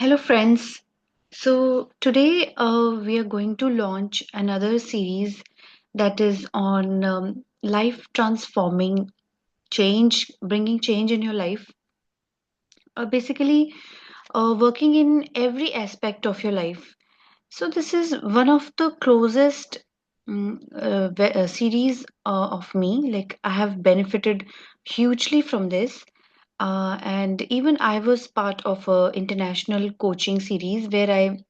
Hello, friends. So, today we are going to launch another series that is on life transforming change, bringing change in your life. Basically, working in every aspect of your life. So, this is one of the closest series of me. Like, I have benefited hugely from this. And even I was part of a international coaching series where I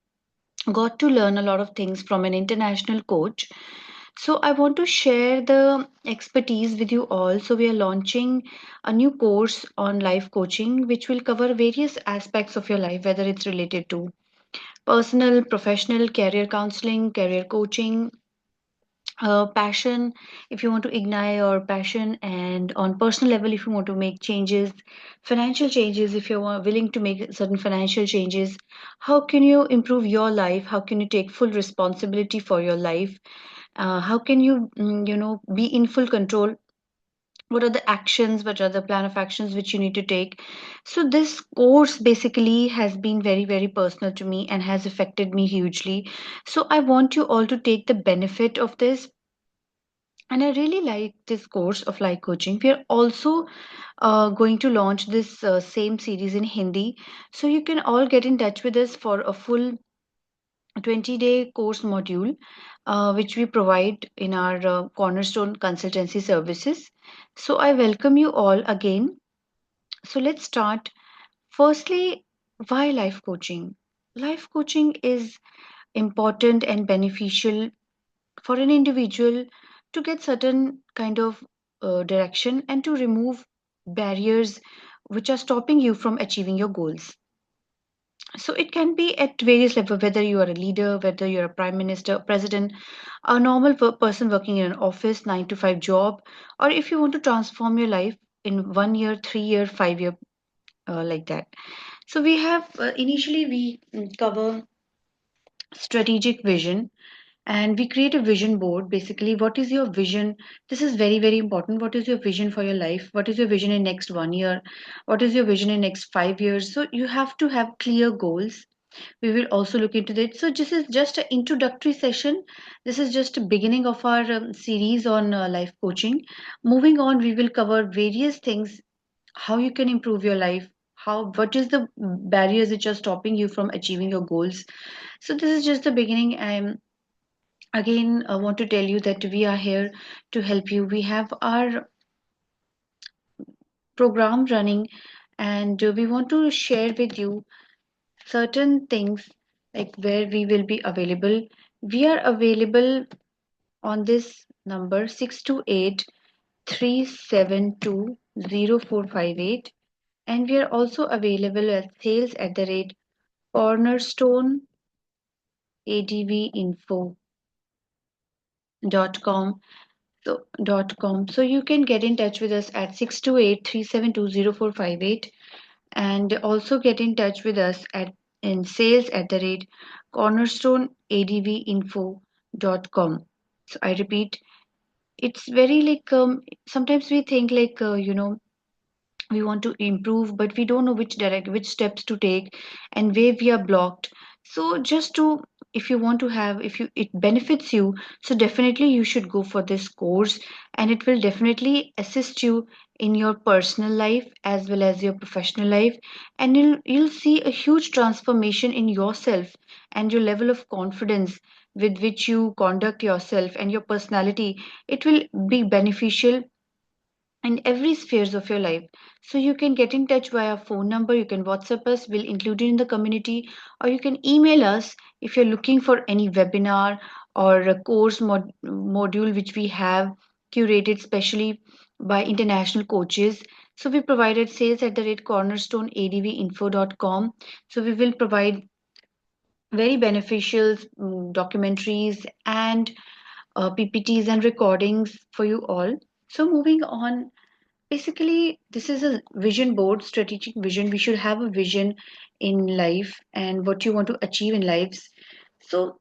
got to learn a lot of things from an international coach. So I want to share the expertise with you all. So we are launching a new course on life coaching, which will cover various aspects of your life, whether it's related to personal, professional, career counseling, career coaching, passion, if you want to ignite your passion, and on personal level, if you want to make changes, financial changes, if you're willing to make certain financial changes, how can you improve your life? How can you take full responsibility for your life? How can you, be in full control? What are the actions? What are the plan of actions which you need to take? So this course basically has been very, very personal to me and has affected me hugely. So I want you all to take the benefit of this, and I really like this course of life coaching. We are also going to launch this same series in Hindi. So you can all get in touch with us for a full 20-day course module, which we provide in our Cornerstone Consultancy Services. So I welcome you all again. So let's start. Firstly, why life coaching? Life coaching is important and beneficial for an individual to get certain kind of direction and to remove barriers which are stopping you from achieving your goals. So it can be at various levels, whether you are a leader, whether you're a prime minister, president, a normal person working in an office 9 to 5 job, or if you want to transform your life in 1 year, 3 year, 5 year, like that. So we have initially we cover strategic vision, and we create a vision board. Basically, what is your vision? This is very, very important. What is your vision for your life? What is your vision in next 1 year? What is your vision in next 5 years? So you have to have clear goals. We will also look into that. So this is just an introductory session. This is just a beginning of our series on life coaching. Moving on, we will cover various things, how you can improve your life, how what is the barriers which are stopping you from achieving your goals. So this is just the beginning. I'm again, I want to tell you that we are here to help you. We have our program running, and we want to share with you certain things like where we will be available. We are available on this number 628 372 0458, and we are also available at sales at the rate cornerstone advinfo.com. So you can get in touch with us at 628 372 0458, and also get in touch with us at in sales at the rate cornerstoneadvinfo.com. So I repeat, it's very like sometimes we think like we want to improve, but we don't know which steps to take and where we are blocked. So just to, if you want to have, if you it benefits you, so definitely you should go for this course, and it will definitely assist you in your personal life as well as your professional life, and you'll see a huge transformation in yourself and your level of confidence with which you conduct yourself and your personality. It will be beneficial in every spheres of your life. So you can get in touch via phone number, you can WhatsApp us, we'll include it in the community, or you can email us if you're looking for any webinar or a course module which we have curated specially by international coaches. So we provided sales at the rate cornerstoneadvinfo.com. So we will provide very beneficial documentaries and PPTs and recordings for you all. So moving on, basically, this is a vision board, strategic vision. We should have a vision in life and what you want to achieve in lives. So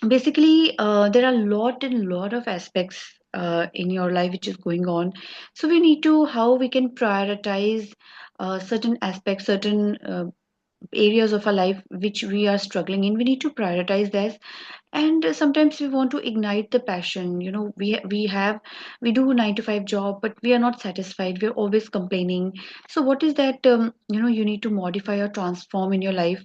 basically, there are lot of aspects in your life which is going on. So we need to how we can prioritize certain aspects, certain areas of our life which we are struggling in, we need to prioritize that. And sometimes we want to ignite the passion. We do 9 to 5 job, but we are not satisfied, we're always complaining. So what is that, you need to modify or transform in your life,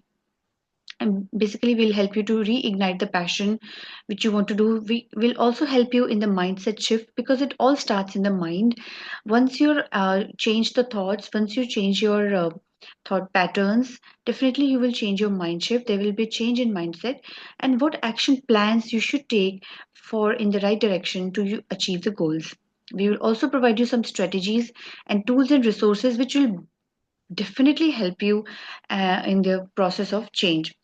and basically will help you to reignite the passion which you want to do. We will also help you in the mindset shift, because it all starts in the mind. Once you change the thoughts, once you change your thought patterns, definitely you will change your mind shift, there will be change in mindset, and what action plans you should take for in the right direction to you achieve the goals. We will also provide you some strategies and tools and resources which will definitely help you in the process of change.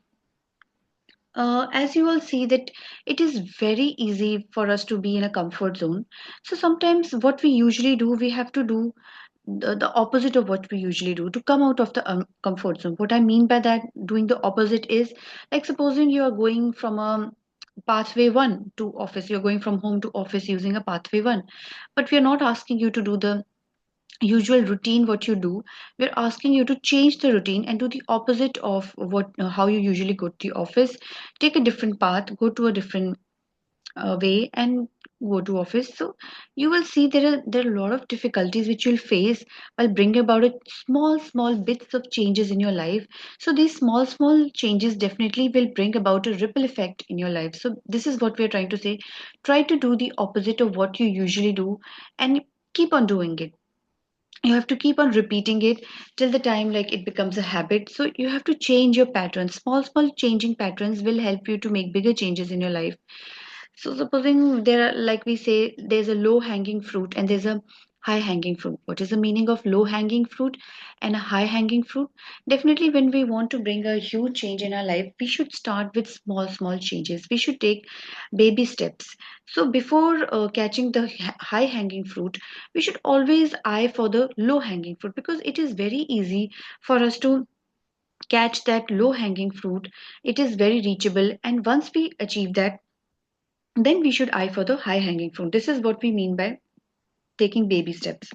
As you all see that it is very easy for us to be in a comfort zone. So sometimes what we usually do, we have to do the opposite of what we usually do to come out of the comfort zone. What I mean by that, doing the opposite is, like supposing you are going from a pathway one to office, you're going from home to office using a pathway one, but we are not asking you to do the usual routine what you do. We're asking you to change the routine and do the opposite of what how you usually go to the office. Take a different path, go to a different way, and go to office. So you will see there are a lot of difficulties which you'll face while bringing about a small bits of changes in your life. So these small changes definitely will bring about a ripple effect in your life. So this is what we're trying to say: try to do the opposite of what you usually do, and keep on doing it. You have to keep on repeating it till the time like it becomes a habit. So you have to change your patterns. Small changing patterns will help you to make bigger changes in your life. So supposing there are, like we say, there's a low hanging fruit and there's a high hanging fruit. What is the meaning of low hanging fruit and a high hanging fruit? Definitely, when we want to bring a huge change in our life, we should start with small changes. We should take baby steps. So before catching the high hanging fruit, we should always eye for the low hanging fruit, because it is very easy for us to catch that low hanging fruit. It is very reachable, and once we achieve that, then we should eye for the high hanging fruit. This is what we mean by taking baby steps.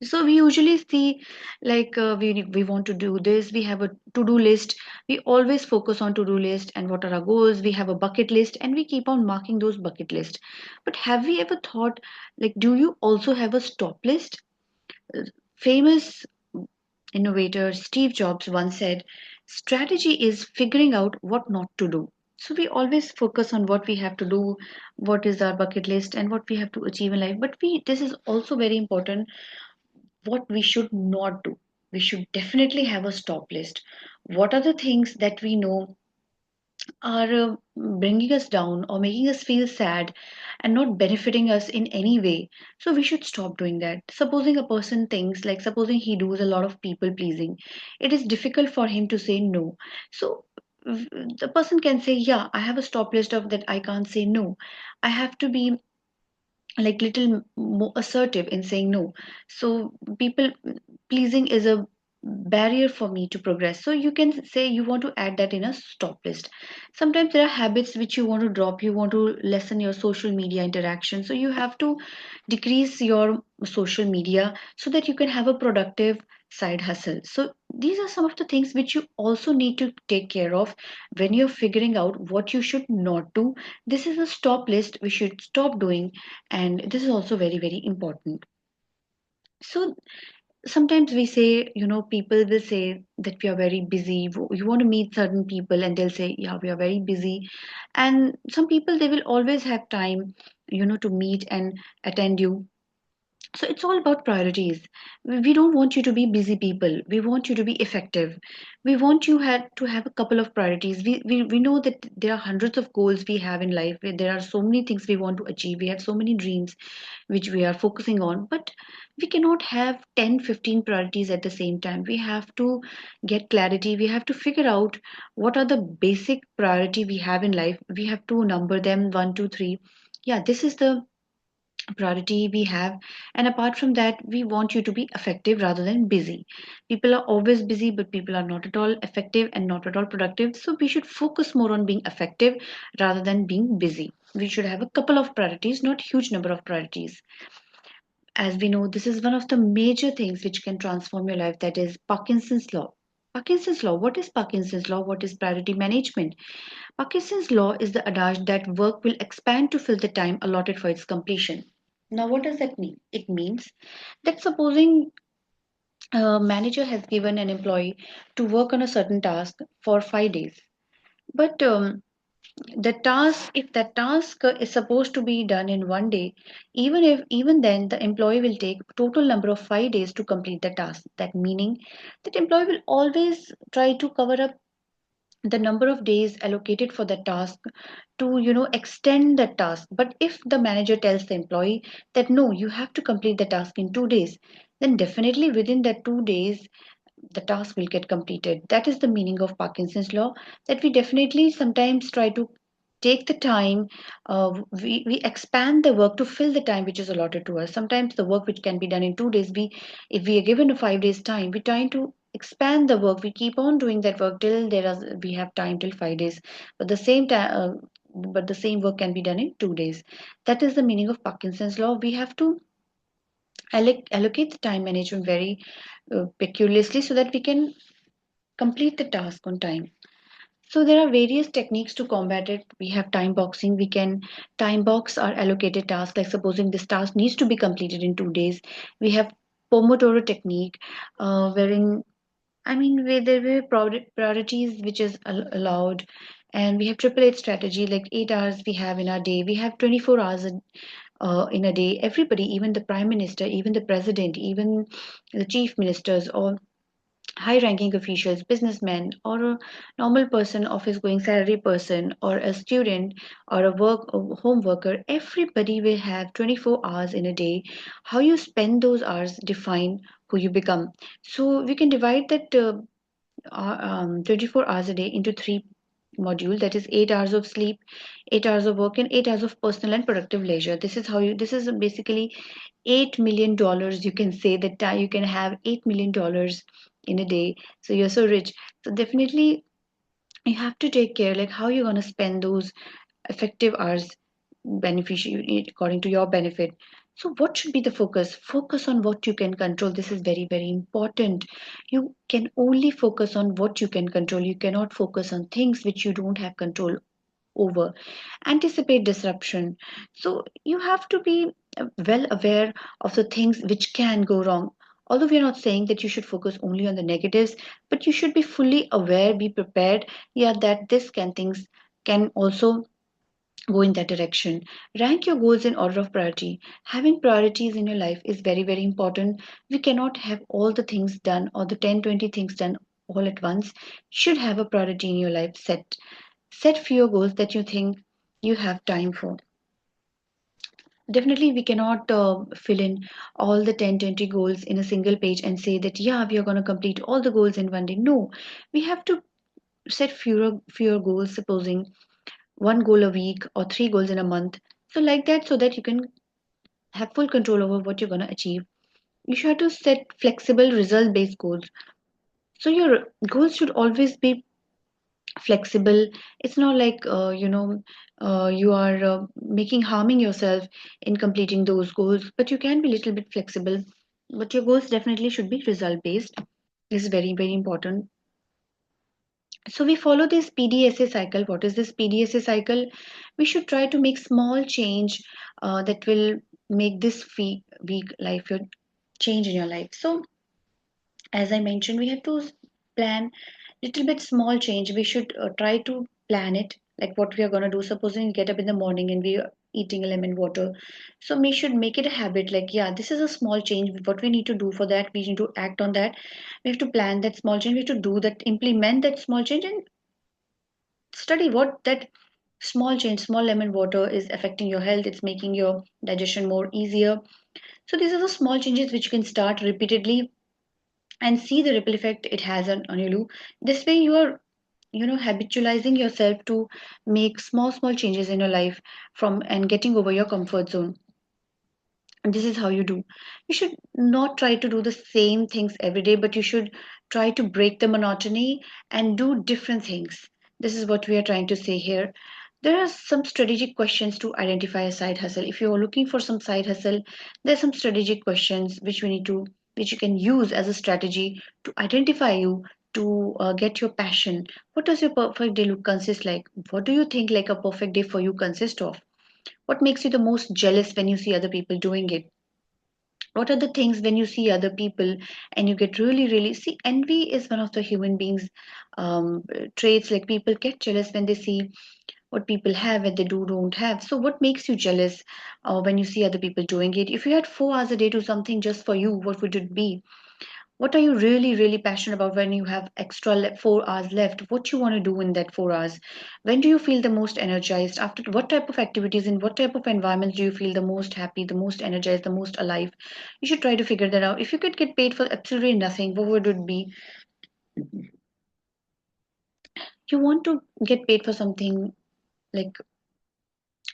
So we usually see, like we want to do this, we have a to do list. We always focus on to do list and what are our goals. We have a bucket list and we keep on marking those bucket list. But have we ever thought, like, do you also have a stop list? Famous innovator Steve Jobs once said, strategy is figuring out what not to do. So we always focus on what we have to do, what is our bucket list, and what we have to achieve in life. But this is also very important, what we should not do. We should definitely have a stop list. What are the things that we know are bringing us down or making us feel sad and not benefiting us in any way? So we should stop doing that. Supposing a person thinks, like supposing he does a lot of people pleasing, it is difficult for him to say no. So v- the person can say, yeah, I have a stop list of that, I can't say no. I have to be like little more assertive in saying no. So people pleasing is a barrier for me to progress. So you can say you want to add that in a stop list. Sometimes there are habits which you want to drop. You want to lessen your social media interaction, so you have to decrease your social media so that you can have a productive side hustle. So these are some of the things which you also need to take care of when you're figuring out what you should not do. This is a stop list we should stop doing, and this is also very important. So sometimes we say, people will say that we are very busy. You want to meet certain people and they'll say, yeah, we are very busy. And some people, they will always have time, to meet and attend you. So it's all about priorities. We don't want you to be busy people. We want you to be effective. We want you to have a couple of priorities. We know that there are hundreds of goals we have in life. There are so many things we want to achieve. We have so many dreams which we are focusing on. But we cannot have 10, 15 priorities at the same time. We have to get clarity. We have to figure out what are the basic priority we have in life. We have to number them one, two, three. Yeah, this is the priority we have, and apart from that, we want you to be effective rather than busy. People are always busy, but people are not at all effective and not at all productive. So we should focus more on being effective rather than being busy. We should have a couple of priorities, not huge number of priorities. As we know, this is one of the major things which can transform your life, that is Parkinson's law. Parkinson's law. What is Parkinson's law? What is priority management? Parkinson's law is the adage that work will expand to fill the time allotted for its completion. Now, what does that mean? It means that supposing a manager has given an employee to work on a certain task for 5 days, but the task, if that task is supposed to be done in one day, even then the employee will take total number of 5 days to complete the task. That meaning that employee will always try to cover up the number of days allocated for the task to extend the task. But if the manager tells the employee that no, you have to complete the task in 2 days, then definitely within that 2 days the task will get completed. That is the meaning of Parkinson's law, that we definitely sometimes try to take the time, we expand the work to fill the time which is allotted to us. Sometimes the work which can be done in 2 days, if we are given a 5 days time, we trying to expand the work. We keep on doing that work till we have time till 5 days, but the same time, but the same work can be done in 2 days. That is the meaning of Parkinson's law. We have to allocate the time management very peculiarly so that we can complete the task on time. So there are various techniques to combat it. We have time boxing. We can time box our allocated task. Like supposing this task needs to be completed in 2 days, we have Pomodoro technique, wherein where there were priorities which is allowed, and we have triple eight strategy. Like 8 hours we have in our day. We have 24 hours in a day. Everybody, even the prime minister, even the president, even the chief ministers, or high ranking officials, businessmen, or a normal person, office going salary person, or a student, or a home worker, everybody will have 24 hours in a day. How you spend those hours define who you become. So we can divide that 24 hours a day into three module, that is 8 hours of sleep, 8 hours of work, and 8 hours of personal and productive leisure. This is basically $8 million. You can say that you can have $8 million in a day, so you're so rich. So definitely you have to take care like how you're going to spend those effective hours beneficial according to your benefit. So what should be the focus? Focus on what you can control. This is very, very important. You can only focus on what you can control. You cannot focus on things which you don't have control over. Anticipate disruption. So you have to be well aware of the things which can go wrong. Although we are not saying that you should focus only on the negatives, but you should be fully aware, be prepared, yeah, that this can things can also go in that direction. Rank your goals in order of priority. Having priorities in your life is very, very important. We cannot have all the things done or the 10, 20 things done all at once. You should have a priority in your life set. Set fewer goals that you think you have time for. Definitely, we cannot fill in all the 10, 20 goals in a single page and say that, yeah, we are going to complete all the goals in one day. No, we have to set fewer goals, supposing one goal a week or three goals in a month. So, like that, so that you can have full control over what you're going to achieve. You should have to set flexible, result based goals. So, your goals should always be flexible. It's not like you are making harming yourself in completing those goals, but you can be a little bit flexible. But your goals definitely should be result based. This is very, very important. So we follow this PDSA cycle. What is this PDSA cycle? We should try to make small change that will make this week life your change in your life. So as I mentioned, we have to plan little bit small change. We should try to plan it like what we are going to do. Supposing we get up in the morning and we are eating a lemon water, so we should make it a habit. Like, yeah, this is a small change. What we need to do for that, we need to act on that. We have to plan that small change. We have to do that, implement that small change, and study what that small change, small lemon water is affecting your health. It's making your digestion more easier. So these are the small changes which you can start repeatedly and see the ripple effect it has on you. This way you are habitualizing yourself to make small changes in your life from and getting over your comfort zone. And this is how you do. You should not try to do the same things every day, but you should try to break the monotony and do different things. This is what we are trying to say here. There are some strategic questions to identify a side hustle. If you're looking for some side hustle, there are some strategic questions which you can use as a strategy to identify you to get your passion. What does your perfect day look consist like? What do you think like a perfect day for you consist of? What makes you the most jealous when you see other people doing it? What are the things when you see other people and you get really, really see? Envy is one of the human beings' traits. Like people get jealous when they see what people have and they don't have. So, what makes you jealous when you see other people doing it? If you had 4 hours a day to something just for you, what would it be? What are you really, really passionate about when you have extra 4 hours left? What you want to do in that 4 hours? When do you feel the most energized? After what type of activities in what type of environments do you feel the most happy, the most energized, the most alive? You should try to figure that out. If you could get paid for absolutely nothing, what would it be? You want to get paid for something like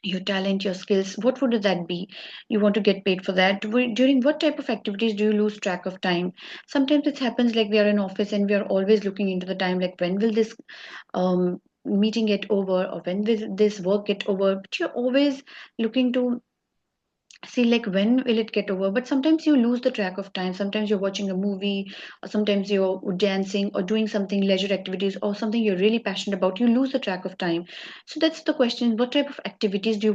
your talent, your skills. What would that be? You want to get paid for that. During what type of activities do you lose track of time? Sometimes it happens like we are in office and we are always looking into the time, like when will this meeting get over, or when will this work get over? But you're always looking to see like when will it get over. But sometimes you lose the track of time. Sometimes you're watching a movie, or sometimes you're dancing or doing something leisure activities or something you're really passionate about. You lose the track of time. So that's the question: what type of activities do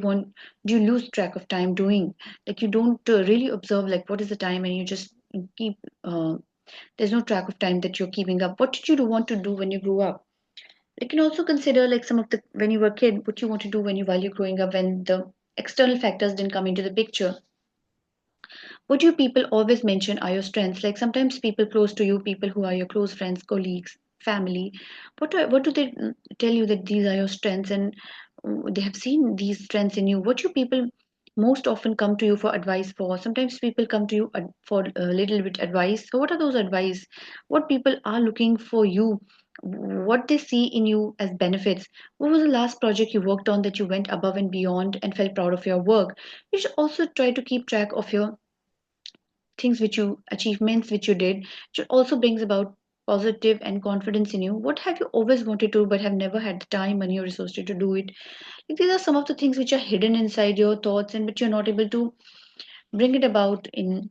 you lose track of time doing? Like you don't really observe like what is the time, and you just keep there's no track of time that you're keeping up. What did you do want to do when you grew up? You can also consider like some of the when you were a kid, what you want to do when you while you're growing up, when the external factors didn't come into the picture. What do you people always mention are your strengths? Like sometimes people close to you, people who are your close friends, colleagues, family, what do they tell you that these are your strengths, and they have seen these strengths in you? What do people most often come to you for advice for? Sometimes people come to you for a little bit advice. So what are those advice? What people are looking for you? What they see in you as benefits? What was the last project you worked on that you went above and beyond and felt proud of your work? You should also try to keep track of your things which you achievements which you did, which also brings about positive and confidence in you. What have you always wanted to but have never had the time, money, or resources to do it? Like these are some of the things which are hidden inside your thoughts and which you're not able to bring it about in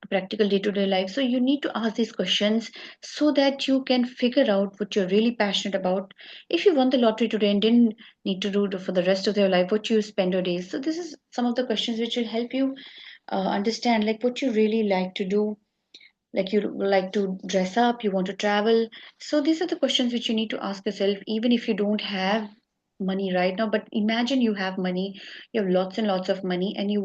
practical day-to-day life. So you need to ask these questions so that you can figure out what you're really passionate about. If you won the lottery today and didn't need to do it for the rest of your life, what you spend your days. So this is some of the questions which will help you understand like what you really like to do. Like you like to dress up, you want to travel. So these are the questions which you need to ask yourself, even if you don't have money right now. But imagine you have money, you have lots and lots of money, and you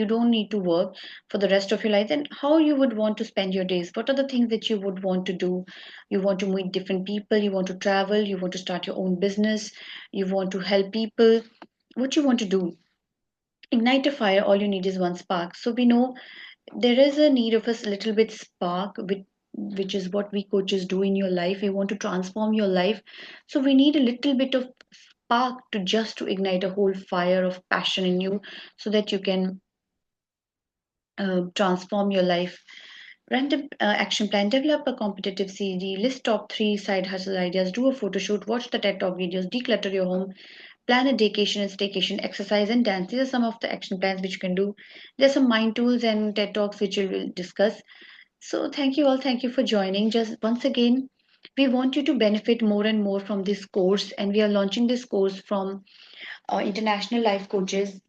don't need to work for the rest of your life. And how you would want to spend your days? What are the things that you would want to do? You want to meet different people, you want to travel, you want to start your own business, you want to help people. What you want to do? Ignite a fire, all you need is one spark. So we know there is a need of a little bit spark, which is what we coaches do in your life. We want to transform your life, so we need a little bit of spark to just to ignite a whole fire of passion in you, so that you can transform your life. Random action plan: develop a competitive CD, list top 3 side hustle ideas, do a photo shoot, watch the TED Talk videos, declutter your home, plan a vacation and staycation, exercise and dance. These are some of the action plans which you can do. There's some mind tools and TED Talks which we will discuss. So thank you all. Thank you for joining. Just once again, we want you to benefit more and more from this course, and we are launching this course from International Life Coaches.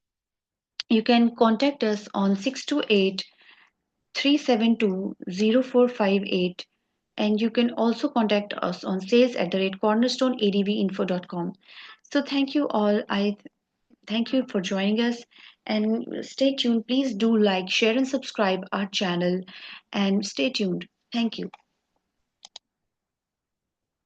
You can contact us on 628 372 0458, and you can also contact us on sales@cornerstoneadvinfo.com. So thank you all. I thank you for joining us, and stay tuned. Please do like, share, and subscribe our channel, and stay tuned. Thank you.